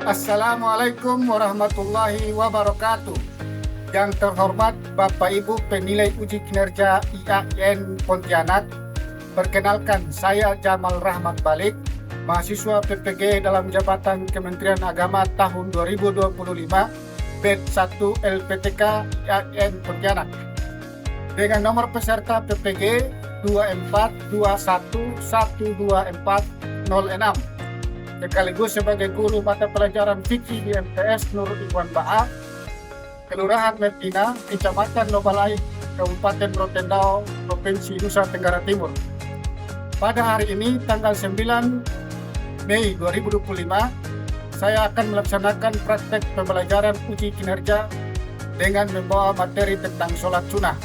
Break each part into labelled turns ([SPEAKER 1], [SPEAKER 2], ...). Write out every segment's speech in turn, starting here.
[SPEAKER 1] Assalamualaikum warahmatullahi wabarakatuh. Yang terhormat Bapak Ibu penilai uji kinerja IAIN Pontianak, perkenalkan saya Jamal Rahmat Balik, mahasiswa PPG dalam jabatan Kementerian Agama tahun 2025, batch 1 LPTK IAIN Pontianak. Dengan nomor peserta PPG 2421124006. Sekaligus sebagai guru mata pelajaran fikih di MTS Nurul Ikhwan Ba'a, Kelurahan Metina, Kecamatan Lobalai, Kabupaten Rotendao, Provinsi Nusa Tenggara Timur. Pada hari ini, tanggal 9 Mei 2025, saya akan melaksanakan praktek pembelajaran uji kinerja dengan membawa materi tentang sholat sunnah.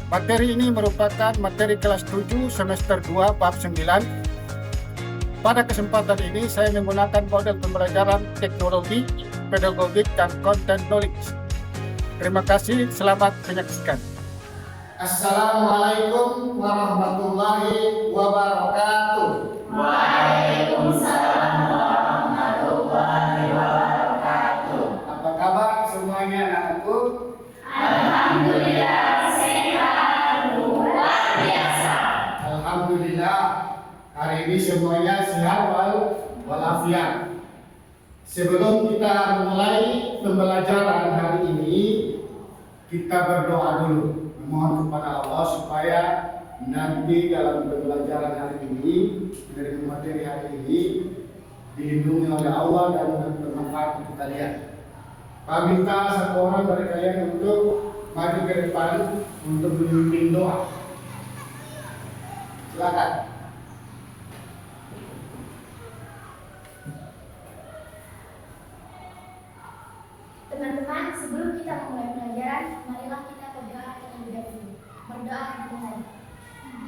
[SPEAKER 1] Materi ini merupakan materi kelas 7 semester 2 bab 9. Pada kesempatan ini saya menggunakan model pembelajaran teknologi, pedagogik, dan content knowledge. Terima kasih, selamat menyaksikan. Assalamualaikum warahmatullahi wabarakatuh.
[SPEAKER 2] Waalaikumsalam warahmatullahi wabarakatuh.
[SPEAKER 1] Apa kabar semuanya anakku?
[SPEAKER 2] Alhamdulillah sehat luar biasa.
[SPEAKER 1] Alhamdulillah. Hari ini semuanya sehat walafiat. Sebelum kita mulai pembelajaran hari ini, kita berdoa dulu. Mohon kepada Allah supaya nanti dalam pembelajaran hari ini, dari materi hari ini, dilindungi oleh Allah dan bermanfaat untuk kalian. Kami minta satu orang dari kalian untuk maju ke depan untuk memimpin doa. Silakan.
[SPEAKER 3] Teman-teman, sebelum kita memulai pelajaran, marilah kita berdoa terlebih dahulu. Berdoa dimulai.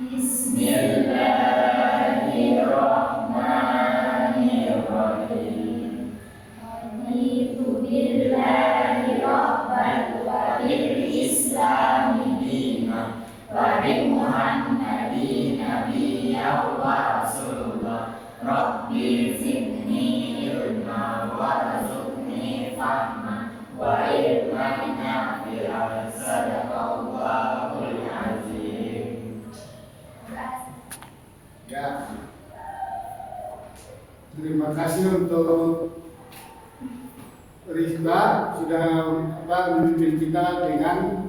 [SPEAKER 2] Bismillahirrahmanirrahim. Raditu billahi rabban wa bil islami dinan wa bi Muhammadin nabiyyan wa rasulullah. Rabbi zidni ilma warzuqni fahma wa ilman nafi'an. Sadaqallahul azim.
[SPEAKER 1] Ya. Terima kasih untuk Rizka sudah memimpin kita dengan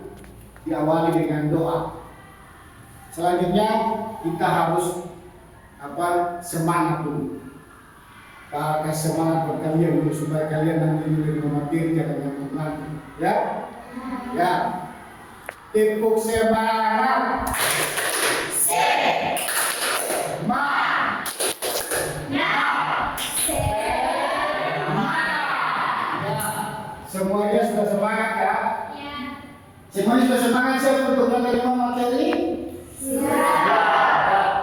[SPEAKER 1] diawali dengan doa. Selanjutnya kita harus semangat dulu. Kasih semangat buat kalian dulu supaya kalian nanti menerima materi jangan nanti. Ya, ya. Tepuk semangat. Semuanya sudah semangat ya?
[SPEAKER 3] Ya.
[SPEAKER 1] Semuanya sudah semangat siap untuk menerima materi? Siap.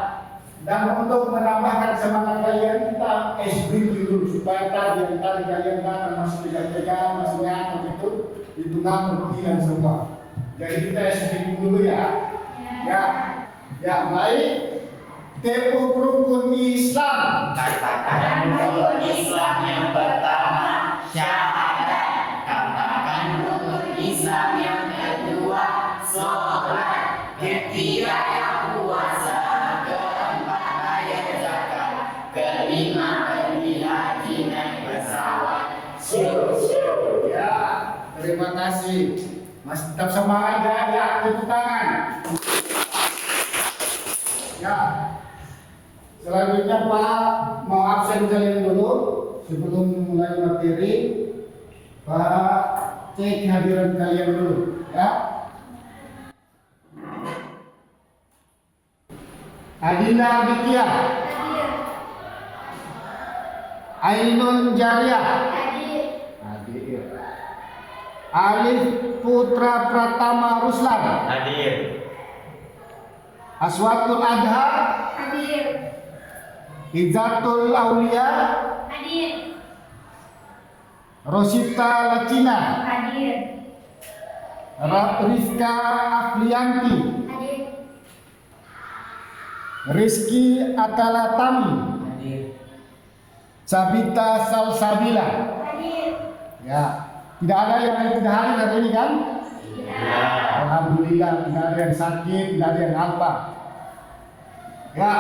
[SPEAKER 1] Dan untuk menambahkan semangat kalian kita SBQ dulu supaya tadi kalian kan masih pegang-pegang, masih ngantuk itu ngantuk hilang semua. Jadi kita SBQ dulu ya. Ya. Ya, baik. Tepuk rukun Islam.
[SPEAKER 2] Katakan rukun Islam yang pertama syahadat. Katakan rukun Islam yang kedua sholat. Ketiga yang puasa. Keempat bayar zakat. Kelima pergi haji naik pesawat.
[SPEAKER 1] Ya, terima kasih. Mas tetap semangat ya, tepuk tangan. Ya. Selanjutnya Pak mau absen kalian dulu sebelum mulai materi. Pak cek kehadiran kalian dulu ya. Adinda Aditya,
[SPEAKER 3] Hadir.
[SPEAKER 1] Ainun Jariah,
[SPEAKER 3] Hadir.
[SPEAKER 1] hadir. Alif Putra Pratama Ruslan,
[SPEAKER 4] Hadir.
[SPEAKER 1] Aswatul Adha,
[SPEAKER 3] Hadir.
[SPEAKER 1] Izatul Aulia,
[SPEAKER 3] Hadir.
[SPEAKER 1] Rosita Lacina,
[SPEAKER 3] Hadir.
[SPEAKER 1] Rizka Afrianti,
[SPEAKER 3] Hadir.
[SPEAKER 1] Rizky Atalatami,
[SPEAKER 4] Hadir.
[SPEAKER 1] Sabita Salsabila. Ya, tidak ada yang tidak hadir hari ini kan? Alhamdulillah, tidak ada yang sakit, tidak ada yang apa. Ya,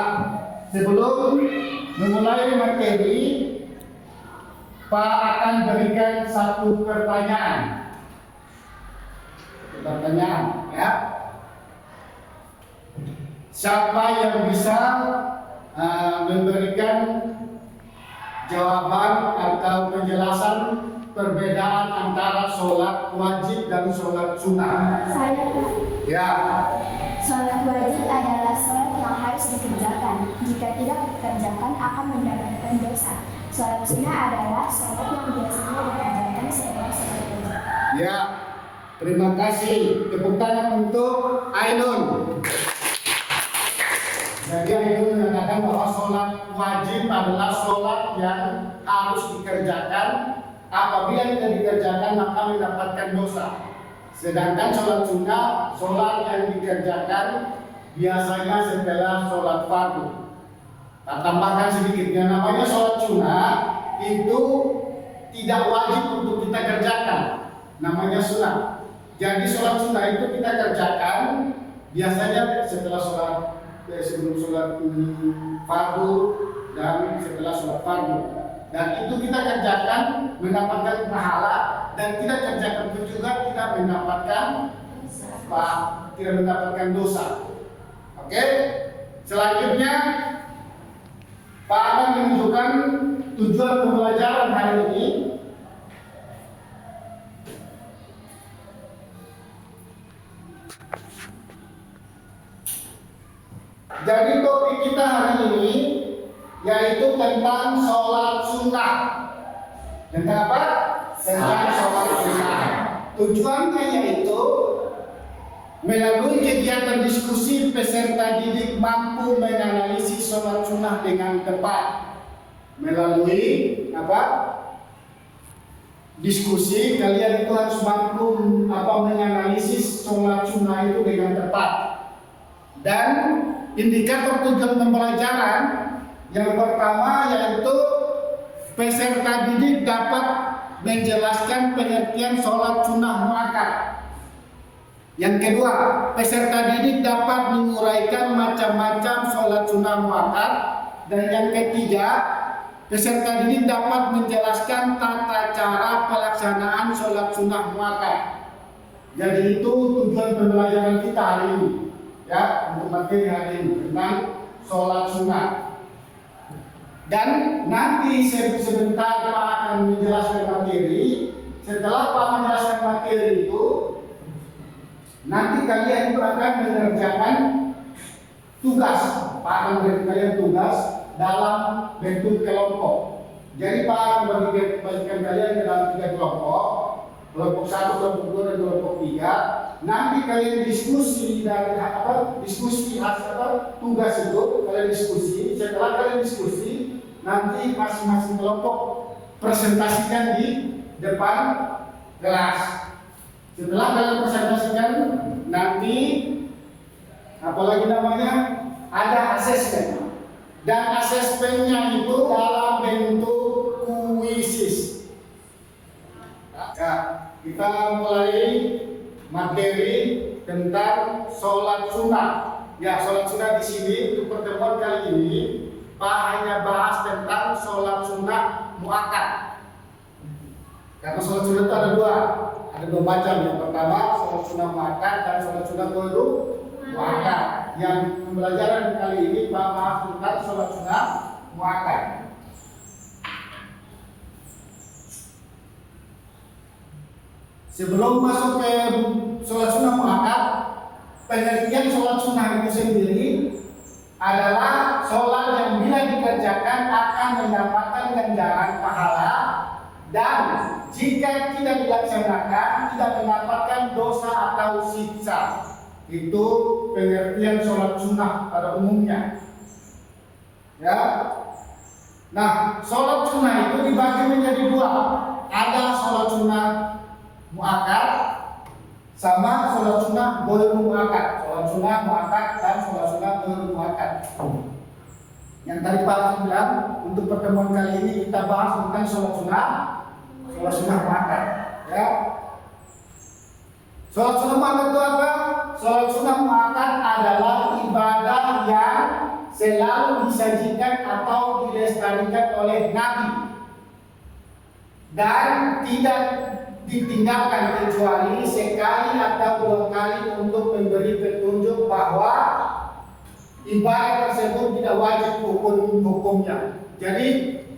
[SPEAKER 1] sebelum memulai materi, Pak akan berikan satu pertanyaan. Ya. Siapa yang bisa memberikan jawaban atau penjelasan perbedaan antara sholat wajib dan sholat sunnah?
[SPEAKER 3] Saya.
[SPEAKER 1] Ya.
[SPEAKER 3] Sholat wajib adalah sholat yang harus dikerjakan. Jika tidak dikerjakan akan mendapatkan dosa. Sholat sunnah adalah sholat yang biasanya dikerjakan setelah sholat wajib.
[SPEAKER 1] Ya. Terima kasih. Tepuk tangan untuk Ainun. Jadi Ainun mengatakan bahwa sholat wajib adalah sholat yang harus dikerjakan. Apabila tidak dikerjakan maka mendapatkan dosa. Sedangkan sholat sunnah, sholat yang dikerjakan biasanya setelah sholat fardu. Nah, tambahkan sedikit, yang namanya sholat sunnah itu tidak wajib untuk kita kerjakan, namanya sunnah. Jadi sholat sunnah itu kita kerjakan biasanya setelah sholat, sebelum sholat fardu dan setelah sholat fardu. Dan itu kita kerjakan mendapatkan pahala, dan kita kerjakan itu juga kita mendapatkan tidak mendapatkan dosa. Oke? Selanjutnya Pak akan menunjukkan tujuan pembelajaran hari ini. Jadi topik kita hari ini yaitu tentang sholat sunnah. Tentang apa? Tentang sholat sunnah. Tujuannya yaitu melalui kegiatan diskusi peserta didik mampu menganalisis sholat sunnah dengan tepat. Melalui apa? Diskusi, kalian itu harus mampu menganalisis sholat sunnah itu dengan tepat. Dan indikator tujuan pembelajaran yang pertama yaitu peserta didik dapat menjelaskan pengertian sholat sunnah muakkad. Yang kedua, peserta didik dapat menguraikan macam-macam sholat sunnah muakkad. Dan yang ketiga, peserta didik dapat menjelaskan tata cara pelaksanaan sholat sunnah muakkad. Jadi itu tujuan pembelajaran kita hari ini, ya, untuk materi hari ini tentang sholat sunnah. Dan nanti sebentar Pak akan menjelaskan materi. Setelah Pak menjelaskan materi itu, nanti kalian itu akan mengerjakan tugas. Pak akan memberikan kalian tugas dalam bentuk kelompok. Jadi Pak akan bagikan kalian ke dalam 3 kelompok. Kelompok 1, kelompok 2, dan kelompok 3. Nanti kalian diskusi dari diskusi hasil tugas itu, kalian diskusi. Setelah kalian diskusi, nanti masing-masing kelompok presentasikan di depan kelas. Setelah kalian presentasikan, nanti ada asesmen. Dan asesmennya itu dalam bentuk kuisis. Ya, kita mulai materi tentang sholat sunnah. Ya, sholat sunnah di sini untuk pertemuan kali ini Pak hanya bahas tentang sholat sunnah muakkad. Karena sholat sunnah itu ada dua macam. Yang pertama sholat sunnah muakkad dan sholat sunnah ghairu muakkad. Yang pembelajaran kali ini Pak bahas tentang sholat sunnah muakkad. Sebelum masuk ke sholat sunnah muakkad, pengertian sholat sunnah itu sendiri adalah sholat yang bila dikerjakan akan mendapatkan ganjaran pahala, dan jika tidak dilaksanakan tidak mendapatkan dosa atau siksa. Itu pengertian sholat sunnah pada umumnya. Ya. Nah, sholat sunnah itu dibagi menjadi 2. Ada sholat sunnah muakkad sama sholat sunnah ghairu muakkad. Sholat sunnah muakkad dan sholat sunnah ghairu muakkad. Yang tadi Pak Haji bilang, untuk pertemuan kali ini kita bahas tentang sholat sunnah muakkad. Ya. Sholat sunnah muakkad itu apa? Sholat sunnah muakkad adalah ibadah yang selalu disajikan atau dilestarikan oleh Nabi dan tidak ditinggalkan kecuali sekali atau dua kali untuk memberi petunjuk bahwa ibadah tersebut tidak wajib hukumnya. Jadi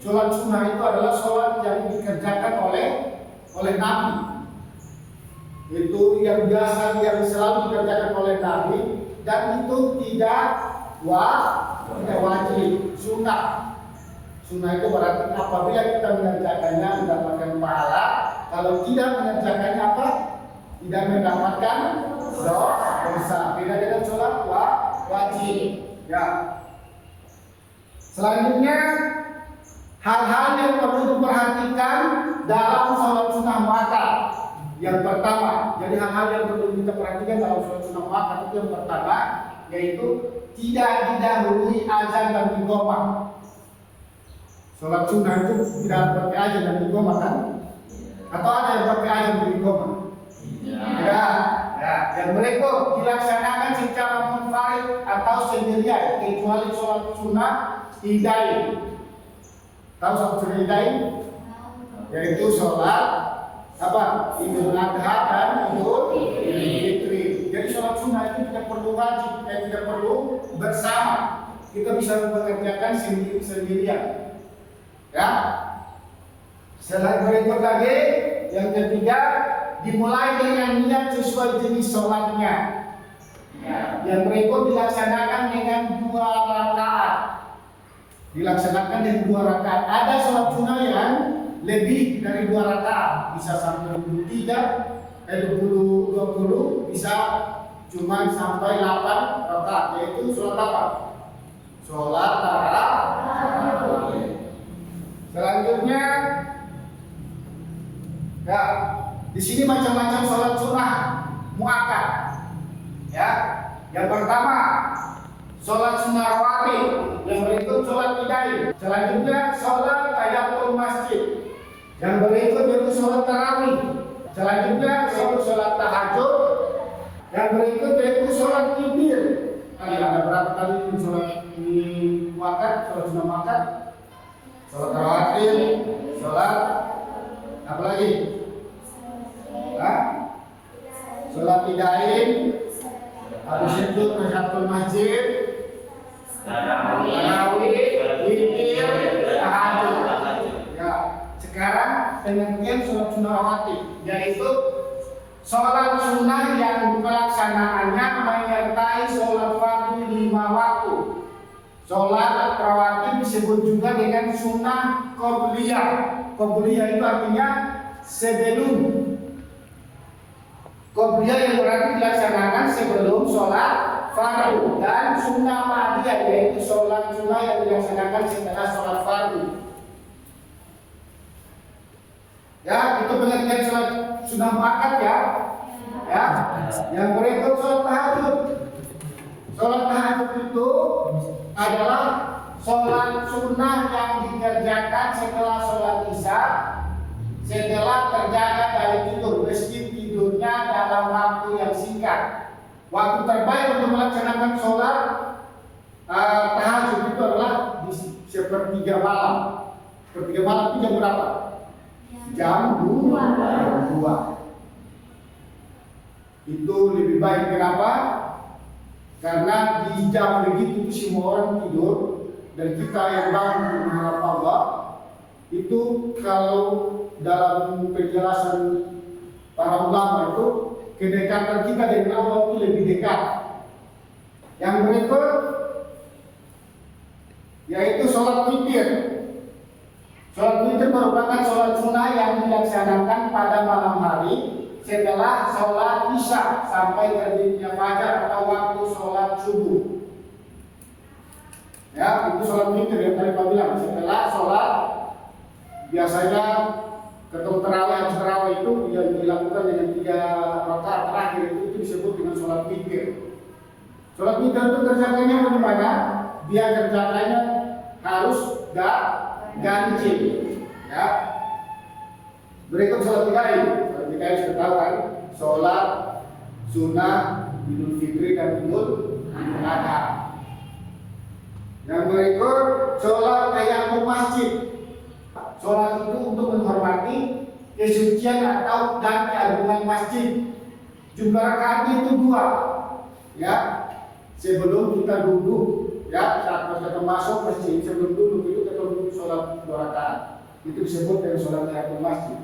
[SPEAKER 1] sholat sunnah itu adalah sholat yang dikerjakan oleh Nabi. Itu yang biasa, yang selalu dikerjakan oleh Nabi, dan itu tidak wajib, sunnah. Sunnah itu berarti apabila kita mengerjakannya mendapatkan pahala, kalau tidak mengerjakannya apa? Tidak mendapatkan dosa. Beda dengan sholat wajib. Ya. Selanjutnya, hal-hal yang perlu diperhatikan dalam sholat sunnah muakkad. Yang pertama, jadi hal-hal yang perlu kita perhatikan dalam sholat sunnah muakkad itu yang pertama, yaitu tidak didahului azan dan iqamah. Sholat sunnah itu tidak pakai azan dan iqamah kan? Atau ada yang pakai azan dan iqamah? Ya. Dan mereka dilaksanakan secara munfarid atau sendirian, kecuali sholat sunnah idain. Tahu sholat sunnah idain? Yaitu sholat apa? Idul Adha dan Idul Fitri. Jadi sholat sunnah itu tidak perlu wajib, tidak perlu bersama. Kita bisa mengerjakan sendirian. Ya. Selain berikut lagi, yang ketiga, dimulai dengan niat sesuai jenis sholatnya. Ya. Yang berikut dilaksanakan dengan 2 rakaat. Dilaksanakan dengan 2 rakaat. Ada sholat sunnah yang lebih dari 2 rakaat, bisa sampai 20, bisa cuma sampai 8 rakaat, yaitu sholat apa? Sholat tarawih. Selanjutnya, ya, di sini macam-macam sholat sunnah muakkad. Ya, yang pertama sholat sunnah rawatib, yang berikut sholat idain. Selanjutnya sholat tahiyatul masjid. Yang berikut yaitu sholat tarawih. Selanjutnya sholat tahajud. Yang berikut yaitu sholat witir. Ada berapa kali sholat muakkad, sholat sunnah muakkad? Sholat rawatib, sholat apa lagi? Sholat idain, habis itu tahiyatul masjid, tarawih, witir, tahajud. Ya, sekarang pengertian sholat sunnah rawatib, yaitu sholat sunnah yang pelaksanaannya menyertai sholat fardu 5 waktu. Sholat rawatib disebut juga dengan sunnah qobliyah. Qobliyah itu artinya sebelum. Qobliyah yang berarti dilaksanakan sebelum sholat fardu, dan sunnah ba'diyah yaitu sholat sunnah yang dilaksanakan setelah sholat fardu. Ya, itu pengertian sholat sunnah muakkad ya. Ya. Yang berikut sholat tahajud. Sholat tahajud itu adalah sholat sunnah yang dikerjakan setelah sholat isya, setelah terjaga dari tidur, meski tidurnya dalam waktu yang singkat. Waktu terbaik untuk melaksanakan sholat tahajud itu adalah di sepertiga malam. Sepertiga malam itu jam berapa? Jam 2. Itu lebih baik. Kenapa? Karena di jam begitu itu semua orang tidur, dan kita yang bangun untuk mengharap Allah. Itu kalau dalam penjelasan para ulama itu, kedekatan kita dengan Allah itu lebih dekat. Yang berikut yaitu sholat witir. Sholat witir merupakan sholat sunnah yang dilaksanakan pada malam hari setelah sholat isya sampai terbitnya fajar atau waktu sholat subuh. Ya, itu sholat witir yang tadi Pak bilang. Setelah sholat, biasanya ketua terawih itu yang dilakukan dengan 3 rakaat terakhir itu disebut dengan sholat witir. Sholat witir itu kerjakannya bagaimana? Dia kerjakannya harus ganjil. Ya. Berikut sholat tida'i. Sholat tida'i sudah tahu kan? Sholat sunnah Idul Fitri dan Idul Adha. Yang berikut sholat tayammum masjid. Sholat itu untuk menghormati kesucian atau dan keagungan masjid. Jumlah rakaatnya itu 2. Ya, sebelum kita duduk, ya saat kita masuk masjid, sebelum duduk itu kita duduk sholat 2 rakaat. Itu disebut dengan sholat tayammum masjid.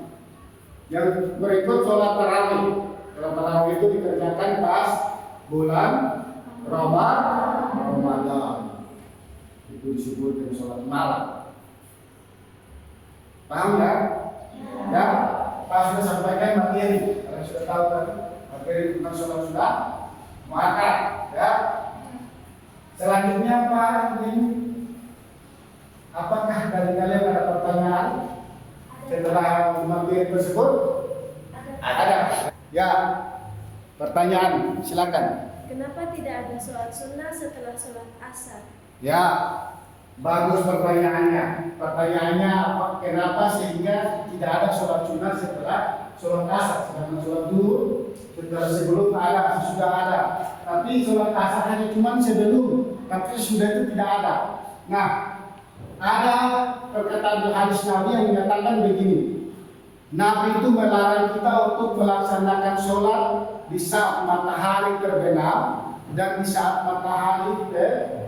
[SPEAKER 1] Yang berikut sholat tarawih. Sholat tarawih itu dikerjakan pas bulan Ramadan. Itu disebut dengan sholat malam. Paham ya? Ya, Pak sudah sampaikan materi. Kalian sudah tahu kan materi tentang sholat sudah muakkad, ya. Selanjutnya Pak, ini apakah dari kalian ada pertanyaan setelah materi tersebut? Ada. Ya, pertanyaan silakan.
[SPEAKER 4] Kenapa tidak ada sholat sunnah setelah sholat asar?
[SPEAKER 1] Ya, bagus pertanyaannya. Pertanyaannya apa? Kenapa sehingga tidak ada sholat sunnah setelah sholat asar? Sedangkan sholat zuhur sebelum ada, sudah ada. Tapi sholat asar hanya cuma sebelum, tapi sudah itu tidak ada. Nah, ada perkataan hadis Nabi yang menyatakan begini. Nabi itu melarang kita untuk melaksanakan sholat di saat matahari terbenam dan di saat matahari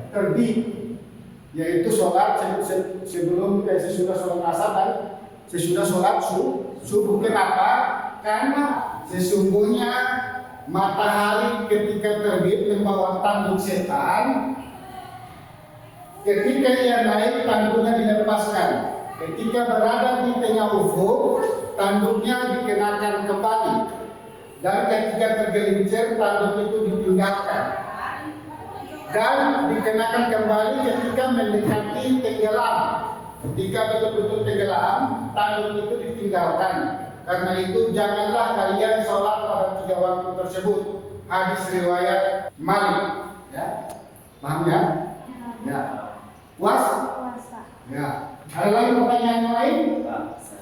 [SPEAKER 1] terbit, yaitu sholat sebelum sesudah sholat asar dan sesudah sholat subuh. Kenapa? Karena sesungguhnya matahari ketika terbit membawa tanduk setan. Ketika ia naik, tanduknya dilepaskan. Ketika berada di tengah ufuk, tanduknya dikenakan kembali. Dan ketika tergelincir, tanduk itu ditinggalkan. Dan dikenakan kembali ketika mendekati tenggelam. Ketika betul-betul tenggelam, tanduk itu ditinggalkan. Karena itu janganlah kalian sholat pada 3 waktu tersebut. Hadis riwayat Malik. Ya, paham ya? Ya. Puas? Ya. Ada lagi pertanyaan yang lain?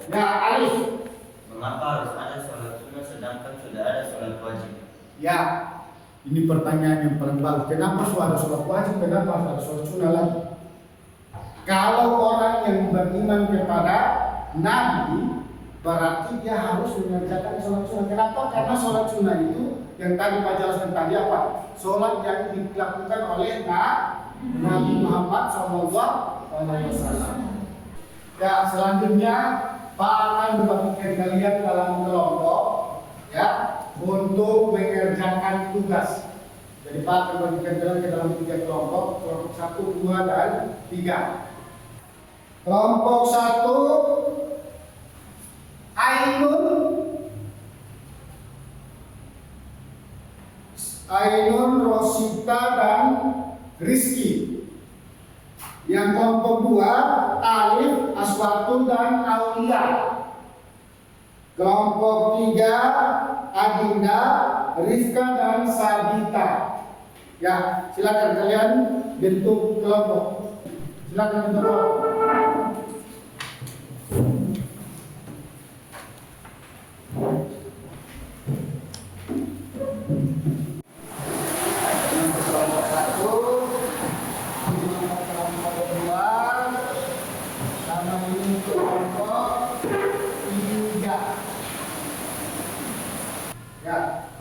[SPEAKER 1] Ya, Alif.
[SPEAKER 2] Mengapa harus ada sholat sunnah sedangkan sudah ada sholat wajib?
[SPEAKER 1] Ya, ini pertanyaan yang paling bagus. Kenapa ada sholat wajib? Kenapa ada sholat sunnah lagi? Kalau orang yang beriman kepada Nabi, berarti dia harus mengerjakan sholat sunnah. Kenapa? Karena sholat sunnah itu yang tadi Pak jelaskan tadi apa? Sholat yang dilakukan oleh Nabi Muhammad SAW. Ya, selanjutnya Pak akan membagikan kalian dalam kelompok, ya, untuk mengerjakan tugas. Jadi Pak akan membagikan kalian ke dalam 3 kelompok, kelompok 1, 2, dan 3. Kelompok 1, Ainun, Rosita, dan Rizky. Yang kelompok 2, Alif, Aswatun, dan Aulia. Kelompok 3, Adinda, Rizka, dan Sabita. Ya, silakan kalian bentuk kelompok. Silakan bentuk kelompok.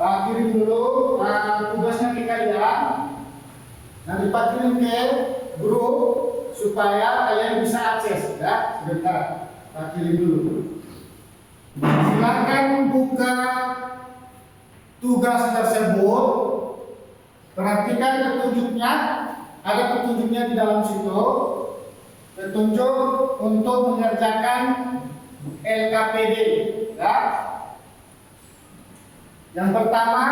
[SPEAKER 1] Pak kirim dulu tugasnya ke kalian. Nanti Pak kirim ke grup supaya kalian bisa akses. Ya, sebentar. Pak kirim dulu. Silakan buka tugas tersebut. Perhatikan petunjuknya. Ada petunjuknya di dalam situ. Petunjuk untuk mengerjakan LKPD. Ya. Yang pertama,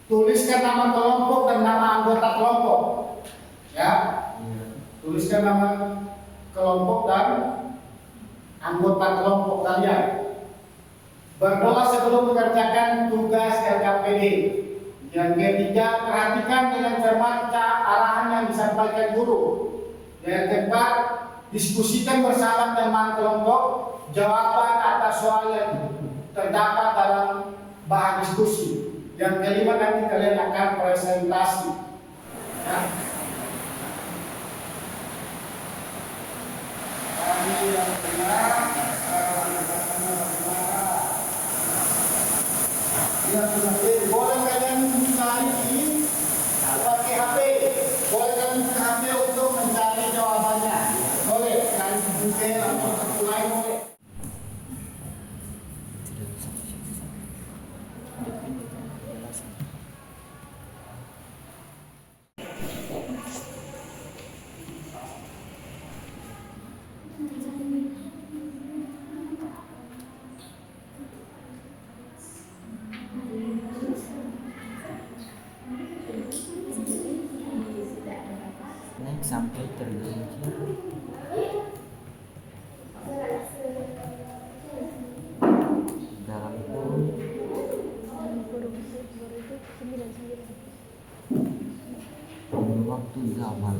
[SPEAKER 1] tuliskan nama kelompok dan nama anggota kelompok. Ya, tuliskan nama kelompok dan anggota kelompok kalian. Berdoa sebelum mengerjakan tugas LKPD. Yang ketiga, perhatikan dengan cermat arahan yang disampaikan guru. Yang keempat, diskusikan bersama teman kelompok jawaban atas soal yang terdapat dalam bahan diskusi. Yang kelima, nanti kalian akan presentasi. Ya. Kami yang benar, boleh kalian mencari pakai HP, boleh kalian buka HP untuk mencari jawabannya. Boleh, kalian buka atau mulai boleh.
[SPEAKER 2] Naik sampai tergelincir. Dalam kurung waktu zaman.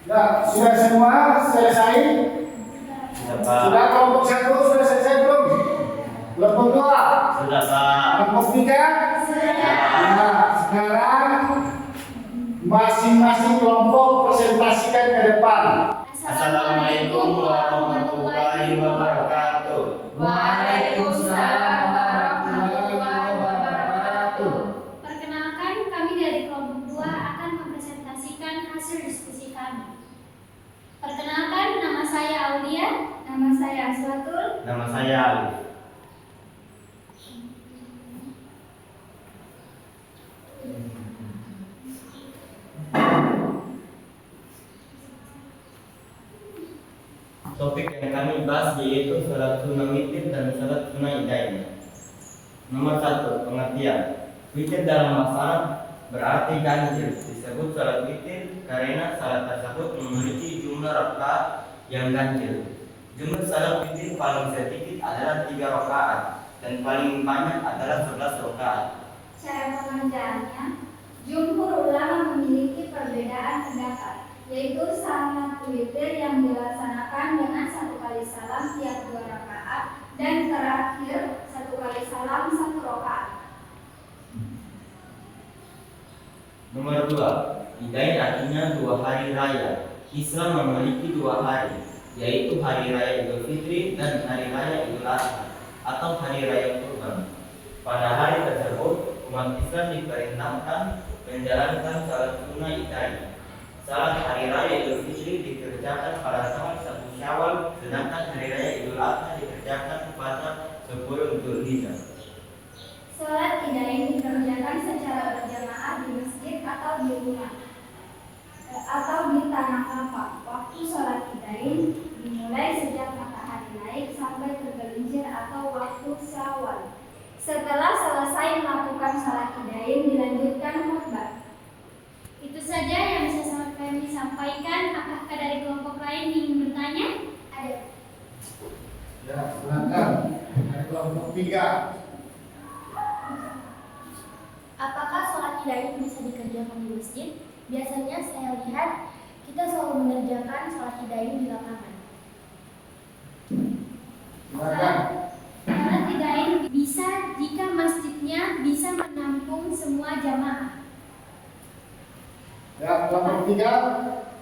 [SPEAKER 1] Ya, sudah semua selesai? Sudah kelompok 1 sudah selesai belum? Kelompok 2?
[SPEAKER 2] Sudah, Pak.
[SPEAKER 1] Kelompok 3? Nah, sekarang masing-masing kelompok presentasikan ke depan.
[SPEAKER 2] Assalamualaikum warahmatullahi wabarakatuh.
[SPEAKER 5] Waalaikumsalam warahmatullahi wabarakatuh.
[SPEAKER 3] Perkenalkan, kami dari kelompok 2 akan mempresentasikan hasil diskusi kami. Perkenalkan, nama saya Aulia. Nama saya Aswatul.
[SPEAKER 2] Nama saya Alif. Topik yang kami bahas yaitu salat sunnah witir dan salat sunnah idaiyah. Nomor 1, pengertian. Witir dalam masalah berarti ganjil. Disebut salat witir karena salat tersebut memiliki jumlah rakaat yang ganjil. Jumlah salat witir paling sedikit adalah 3 rakaat dan paling banyak adalah 11 rakaat.
[SPEAKER 3] Cara pengerjaannya, jumhur ulama memiliki perbedaan pendapat, yaitu salat witir yang dilaksanakan dengan 1 kali salam tiap 2 rakaat dan terakhir 1 kali salam 1 rakaat.
[SPEAKER 2] Nomor 2, Idain artinya 2 hari raya. Islam memiliki 2 hari, yaitu hari raya Idul Fitri dan hari raya Idul Adha atau hari raya Kurban. Pada hari tersebut, umat Islam diperintahkan menjalankan salat sunnah idaiyah. Salat hari raya Idul Fitri dikerjakan pada tanggal 1 Syawal, sedangkan hari raya Idul Adha dikerjakan pada 10 Dzulhijjah.
[SPEAKER 3] Salat idain dikerjakan secara berjamaah di masjid atau di rumah atau di tanah lapang. Waktu salat idain dimulai sejak matahari naik sampai tergelincir atau waktu Syawal. Setelah selesai melakukan salat idain dilanjutkan khutbah. Itu saja yang bisa kami sampaikan. Apakah dari kelompok lain ingin bertanya? Ada.
[SPEAKER 1] Ya, silakan. Dari kelompok 3.
[SPEAKER 5] Apakah sholat idain bisa dikerjakan di masjid? Biasanya saya lihat kita selalu mengerjakan sholat idain di lapangan.
[SPEAKER 1] Silakan.
[SPEAKER 3] Salat idain bisa jika masjidnya bisa menampung semua jamaah.
[SPEAKER 1] Ya, kelompok 3.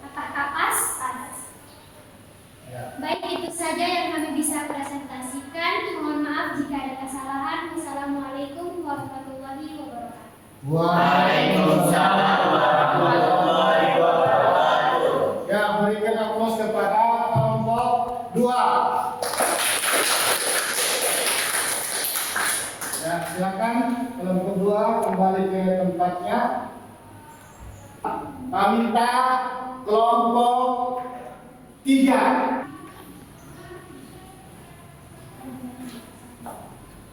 [SPEAKER 3] Apakah pas? Pas.
[SPEAKER 1] Ya.
[SPEAKER 3] Baik, itu saja yang kami bisa presentasikan. Mohon maaf jika ada kesalahan. Wassalamualaikum warahmatullahi wabarakatuh.
[SPEAKER 2] Waalaikumsalam warahmatullahi wabarakatuh.
[SPEAKER 1] Ya, berikan aplaus kepada kelompok 2. Ya, silakan kelompok 2 kembali ke tempatnya. Kami minta kelompok 3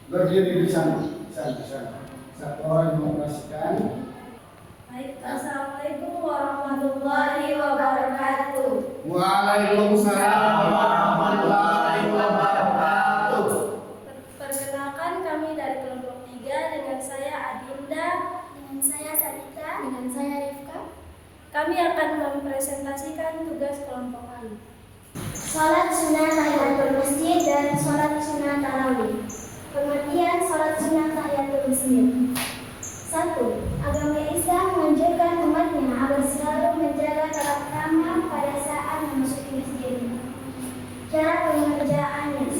[SPEAKER 1] berdiri di sana. Satu orang mengoperasikan.
[SPEAKER 4] Baik, Assalamualaikum warahmatullahi wabarakatuh.
[SPEAKER 1] Waalaikumsalam warahmatullahi wabarakatuh.
[SPEAKER 4] Perkenalkan kami dari kelompok 3 dengan saya Adinda.
[SPEAKER 3] Dengan saya Salita. Dengan saya Rifka.
[SPEAKER 4] Kami akan mempresentasikan tugas kelompok kami.
[SPEAKER 3] Sholat sunnah tahiyatul masjid dan sholat sunnah tarawih. Pengertian sholat sunnah tahiyatul masjid. 1. Agama Islam menganjurkan umatnya agar selalu menjaga tata krama pada saat memasuki masjid. Cara pengerjaannya: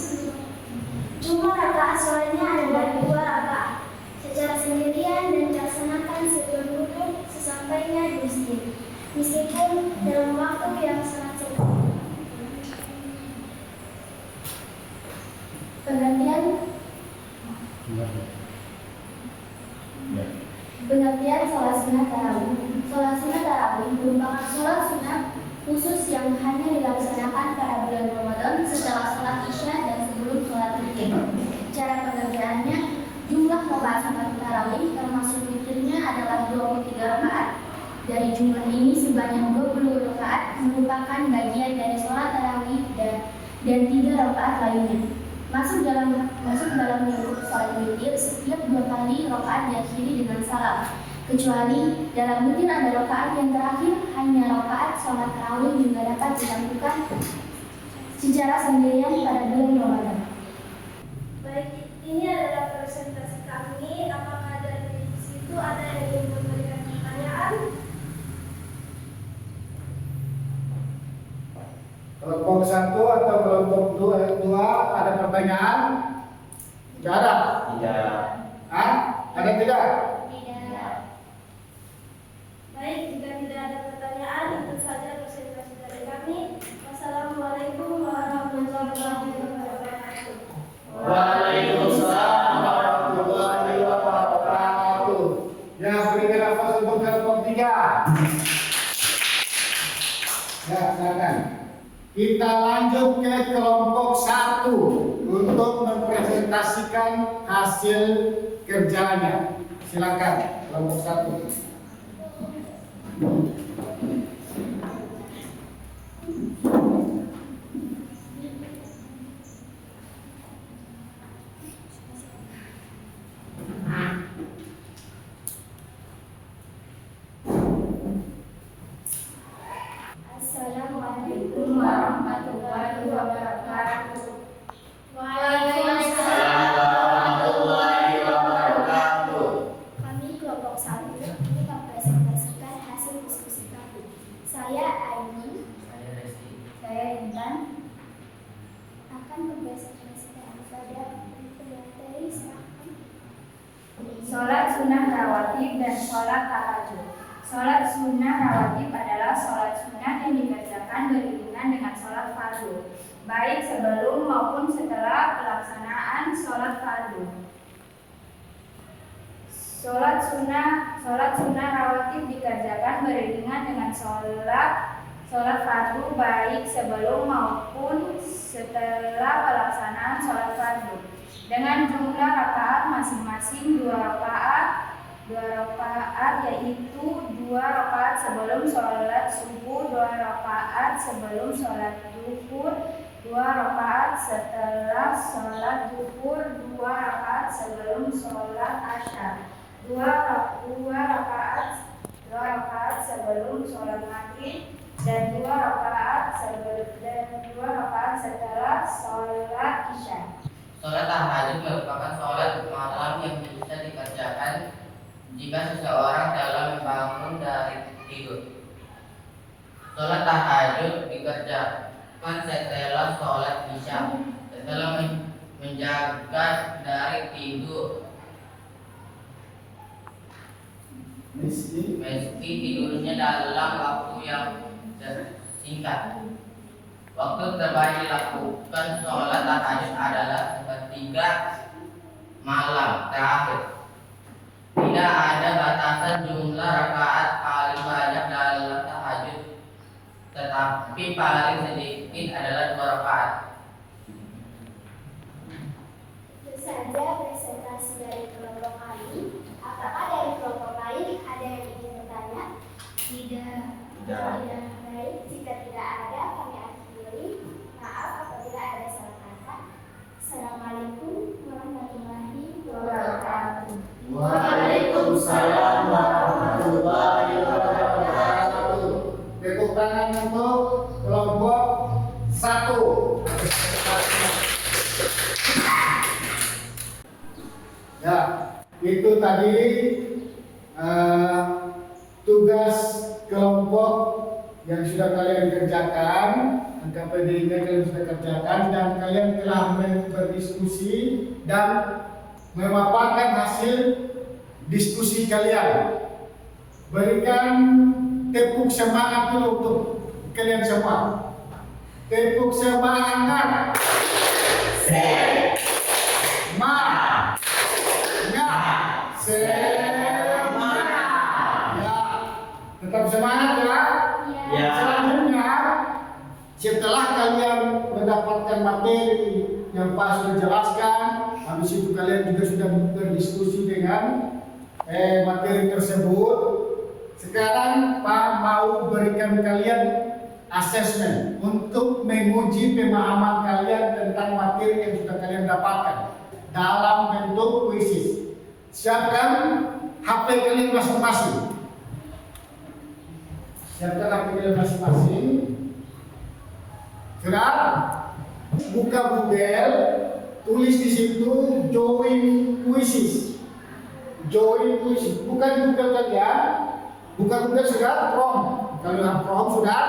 [SPEAKER 3] jumlah rakaat sholatnya adalah 2 rakaat secara sendirian dan dilaksanakan sebelum duduk sesampainya di masjid, meskipun dalam waktu yang sangat singkat. Pengertian sholat sunnah tarawih. Sholat sunnah tarawih merupakan sholat sunnah khusus yang hanya dilaksanakan pada bulan Ramadan setelah sholat isya dan sebelum sholat witir. Cara pengerjaannya: jumlah rakaat sholat tarawih termasuk witirnya adalah 23 rakaat. Dari jumlah ini sebanyak 20 rakaat merupakan bagian dari sholat tarawih dan 3 rakaat lainnya masuk dalam lingkup sholat witir. Setiap 2 kali rakaat diakhiri dengan salam, kecuali dalam witir ada rakaat yang terakhir. Hanya rakaat sholat tarawih juga dapat dilakukan secara sendirian pada bulan Ramadan.
[SPEAKER 4] Baik, ini adalah presentasi kami. Apakah dari situ ada yang ingin memberikan pertanyaan?
[SPEAKER 1] Kelompok 1 atau kelompok 2 ada pertanyaan? Tidak ada.
[SPEAKER 2] Tidak.
[SPEAKER 1] Hah? Ada tidak?
[SPEAKER 4] Baik, jika tidak ada pertanyaan, itu saja presentasi dari kami. Wassalamualaikum warahmatullahi wabarakatuh.
[SPEAKER 1] Waalaikumsalam warahmatullahi wabarakatuh. Ya, berikan nafas untuk kelompok 3. Ya, silakan. Kita lanjut ke kelompok 1 untuk mempresentasikan hasil kerjanya. Silakan kelompok 1.
[SPEAKER 3] Assalamualaikum warahmatullahi wabarakatuh.
[SPEAKER 2] Warahmatullahi wabarakatuh.
[SPEAKER 3] Kami kelompok 1 ini mempresentasikan hasil diskusi kami. Saya Aini.
[SPEAKER 2] Saya Resti.
[SPEAKER 3] Saya Intan akan mempresentasikan pada materi sholat sunnah rawatib dan sholat tahajud. Sholat sunnah rawatib adalah sholat sunnah yang dikerjakan beriringan dengan sholat fardu, baik sebelum maupun setelah pelaksanaan sholat fardu. Sholat sunnah rawatib dikerjakan beriringan dengan sholat fardu, baik sebelum maupun setelah pelaksanaan sholat fardu, dengan jumlah rakaat masing-masing 2 rakaat, yaitu 2 rakaat sebelum sholat subuh, 2 rakaat sebelum sholat zuhur, 2 rakaat setelah sholat zuhur, 2 rakaat sebelum sholat asar, 2 rakaat sebelum sholat maghrib, dan 2 rakaat setelah sholat isya.
[SPEAKER 2] Sholat tahajud merupakan sholat malam yang bisa dikerjakan jika seseorang dalam membangun dari tidur. Sholat tahajud dikerjakan setelah sholat isya, setelah menjaga dari tidur, meski tidurnya dalam waktu yang singkat. Waktu terbaik dilakukan sholat tahajud adalah sepertiga malam terakhir. Tidak ada batasan jumlah rakaat paling banyak dalam tahajud, tetapi paling sedikit adalah 2 rakaat.
[SPEAKER 3] Itu saja presentasi dari kelompok kami. Apakah dari kelompok lain ada yang ingin bertanya?
[SPEAKER 1] tangan untuk kelompok 1. Ya, itu tadi tugas kelompok yang sudah kalian kerjakan, KPD-nya kalian sudah kerjakan, dan kalian telah berdiskusi dan memaparkan hasil diskusi kalian. Berikan tepuk semangat dulu untuk kalian semua. Tepuk semangat. Semangat. Semangat. Ya, tetap semangat ya.
[SPEAKER 2] Ya.
[SPEAKER 1] Selanjutnya, setelah kalian mendapatkan materi yang Pak sudah jelaskan, habis itu kalian juga sudah berdiskusi dengan materi tersebut. Sekarang Pak mau berikan kalian asesmen untuk menguji pemahaman kalian tentang materi yang sudah kalian dapatkan dalam bentuk kuisis. Siapkan HP kalian masing-masing. Siapkan HP kalian masing-masing. Sudah? Buka Google, tulis di situ join kuisis. Join kuisis. Bukan Google kalian. Buka Google sudah, Chrome. Kalau yang Chrome sudah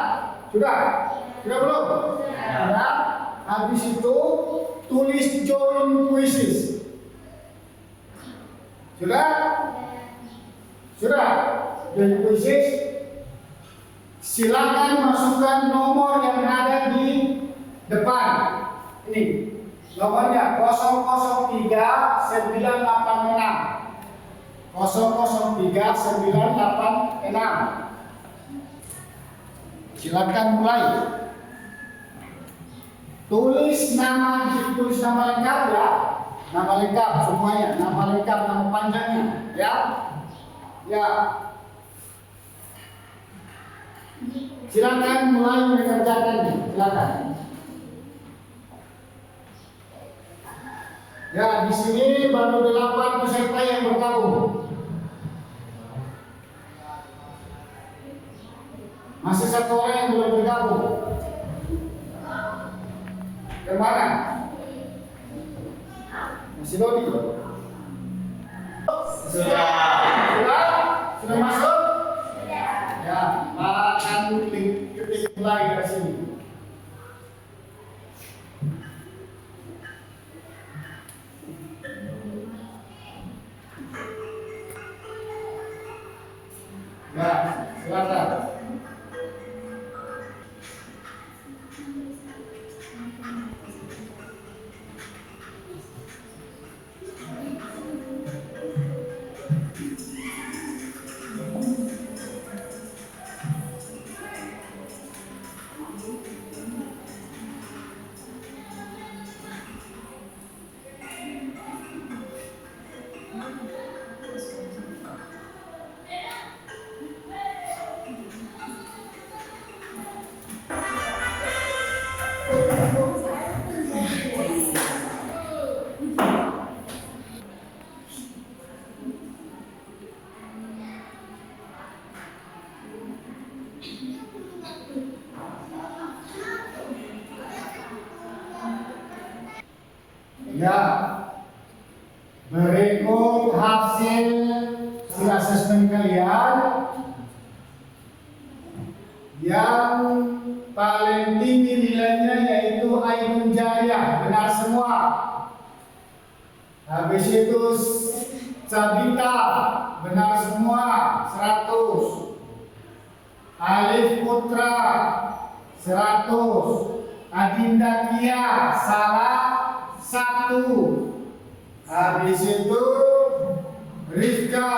[SPEAKER 1] belum? Sudah. Habis itu tulis join quizzes. Sudah? Join quizzes. Silakan masukkan nomor yang ada di depan. Ini nomornya 003 986. 003 986. Silakan mulai. Tulis nama lengkap ya. Nama lengkap semuanya, nama lengkap, nama panjangnya ya. Ya. Silakan mulai mengerjakannya. Silakan. Ya, di sini baru 8 peserta yang bergabung. Masih 1 orang yang belum bergabung. Kemana? Masih Dodi? Sudah masuk? Ya, Pak akan ketik mulai dari sini. Ya, silakan. Ya, berikut hasil asesmen kalian. Yang paling tinggi nilainya yaitu Ainun Jaya, benar semua. Habis itu Sabita, benar semua, 100. Alif Putra, 100. Adinda Kia, salah 1. Habis itu Rizka,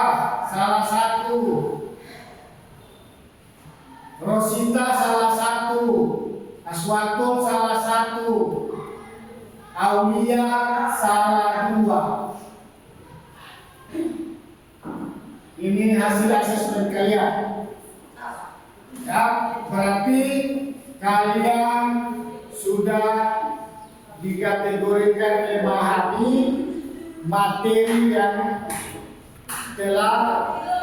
[SPEAKER 1] salah 1. Rosita, salah 1. Aswatul, salah 1. Aulia, salah 2. Ini hasil asesmen kalian. Ya, berarti kalian sudah dikategorikan memahami materi yang telah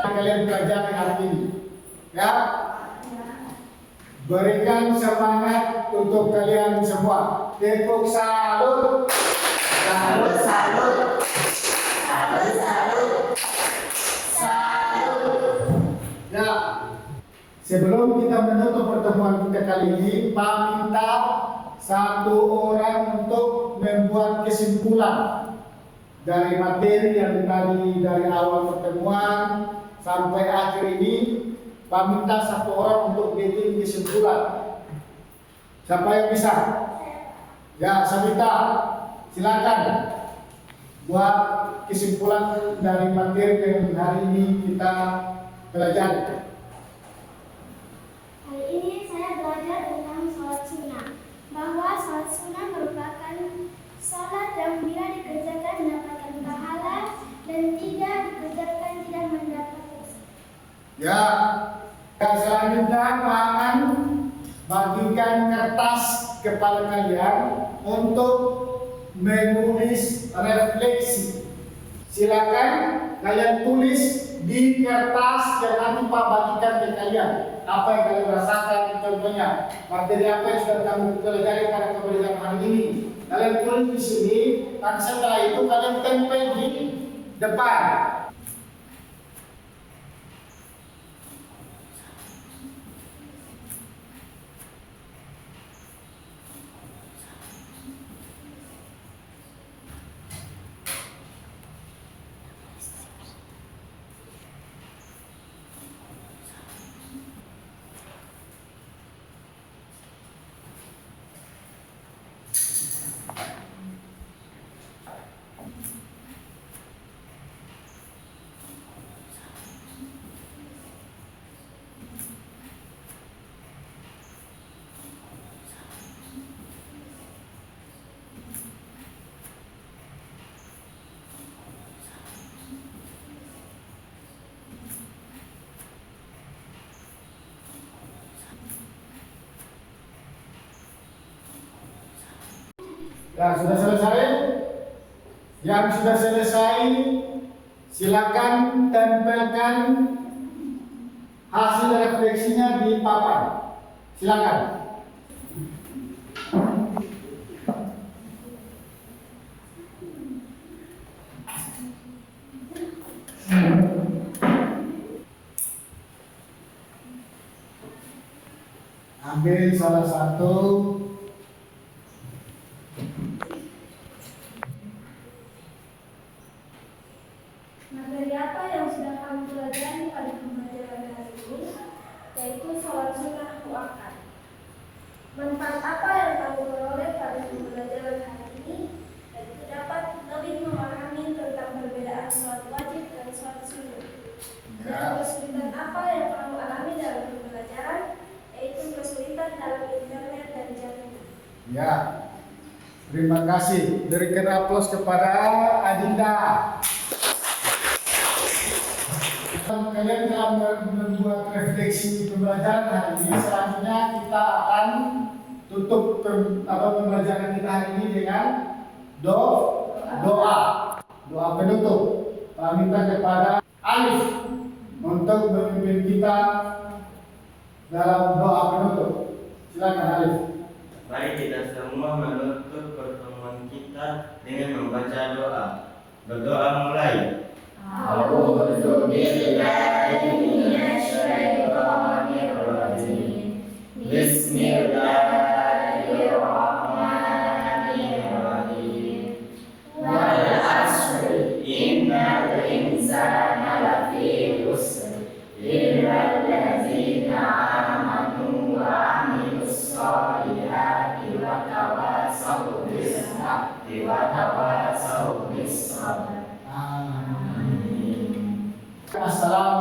[SPEAKER 1] kalian pelajari hari ini. Ya. Berikan semangat untuk kalian semua. Tepuk salut.
[SPEAKER 6] Salut, salut. Salut, salut. Salut.
[SPEAKER 1] Ya, sebelum kita menutup pertemuan kita kali ini, Pak minta satu orang untuk membuat kesimpulan dari materi yang tadi dari awal pertemuan sampai akhir ini. Pak minta satu orang untuk bikin kesimpulan. Siapa yang bisa? Ya, Sabita, silakan buat kesimpulan dari materi yang hari ini kita pelajari.
[SPEAKER 3] Hari ini saya belajar tentang sholat sunnah, bahwa sholat sunnah merupakan sholat yang bila dikerjakan mendapatkan pahala dan tidak dikerjakan tidak mendapat dosa.
[SPEAKER 1] Ya, yang selanjutnya Pak bagikan kertas kepada kalian untuk menulis refleksi. Silakan kalian tulis di kertas yang nanti Pak bagikan ke kalian. Apa yang kalian rasakan, contohnya materi apa yang sudah kamu pelajari pada pembelajaran hari ini. Kalian tulis di sini, dan setelah itu kalian tempel di depan. Ya, sudah selesai? Yang sudah selesai, silakan tempelkan hasil refleksinya di papan. Silakan. Ambil salah satu.
[SPEAKER 4] Materi apa yang sudah kamu pelajari pada pembelajaran hari ini? Yaitu sholat sunnah muakkad. Manfaat apa yang kamu peroleh pada pembelajaran hari ini? Yaitu dapat lebih memahami tentang perbedaan sholat wajib dan sholat sunnah. Dan kesulitan apa yang kamu alami dalam pembelajaran? Yaitu kesulitan dalam internet dan jaringan.
[SPEAKER 1] Ya, terima kasih. Berikan aplaus kepada Adinda. Kalian telah membuat refleksi pembelajaran hari ini. Selanjutnya kita akan tutup pembelajaran kita hari ini dengan doa penutup. Saya minta kepada Alif untuk memimpin kita dalam doa penutup. Silakan Alif.
[SPEAKER 2] Mari kita semua menutup pertemuan kita dengan membaca doa. Berdoa mulai.
[SPEAKER 6] A'udzu billahi minasyaitonir rajim. Bismillahirrahmanirrahim. Wal 'ashri innal insana lafi khusr illa allazina amanu wa 'amilus sholihati wa tawassaw bis haqqi wa tawassaw bis sabr.
[SPEAKER 1] Assalamualaikum